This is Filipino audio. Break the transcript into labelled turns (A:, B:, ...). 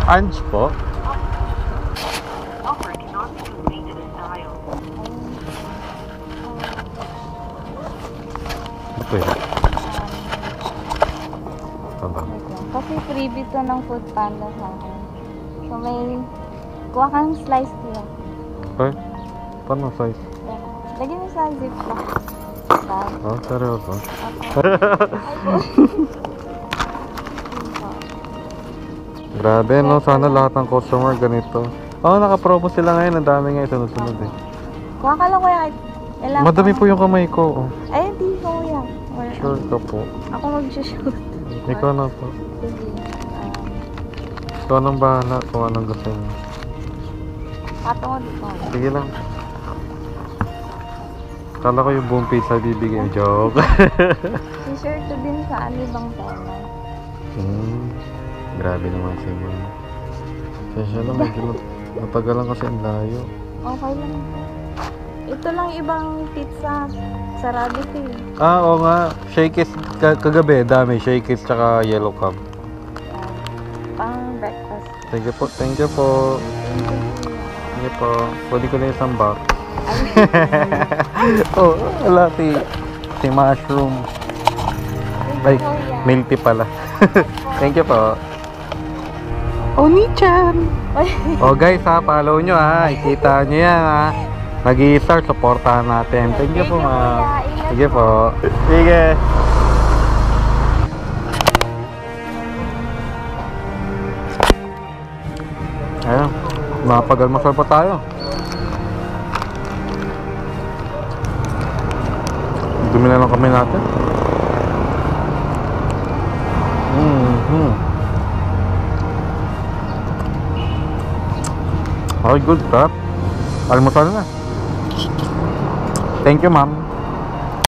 A: Ange po?
B: Offer cannot be completed in dial.
A: Pwede. Tama.
C: Kasi freebie to ng Food Panda sa akin. So may kuha kang slice lang.
A: Okay. Paano size?
C: Lagyan mo sa ziplock.
A: Oh, seryoso? Grabe, no? Sana lahat ng customer ganito. Oh, naka-promo sila ngayon. Ang dami nga sunod-sunod eh.
C: Kuha ka lang kuya. Ilang
A: Madami po yung kamay ko. Oh.
C: Ay, hindi ko kuya. Or,
A: Sure ka po.
C: Ako mag-shoot.
A: Ikaw na po.
C: Sige.
A: Ikaw nang bahala kung anong gusto niyo.
C: Patungo dito.
A: Sige lang. Kala ko yung buong pizza bibigay. Joke.
C: T-shirt to din sa Alibang Tama.
A: Grabe naman si Ma'am. Kaya lang, medyo matagal lang kasi ang layo.
C: Okay lang. Ito lang ibang pizza. Sarado to eh.
A: Ah, oo nga. Shakey's kagabi, dami. Shakey's tsaka yellow cup.
C: Pang breakfast.
A: Thank you po. Thank you po. Thank you po. Pwede ko na isang box. Oh, wala si mushroom. Ay, milk tea pala. Thank you po. Oni-chan! Oh guys ha, follow nyo ha. Ikita nyo yan ha. Mag-i-start, supportahan natin. Thank you po ma'am. Sige po. Sige. Ayun, mapagalmasal pa tayo. Dumi na lang kami natin. Okay, good. Sarap. Almusal na. Thank you, ma'am.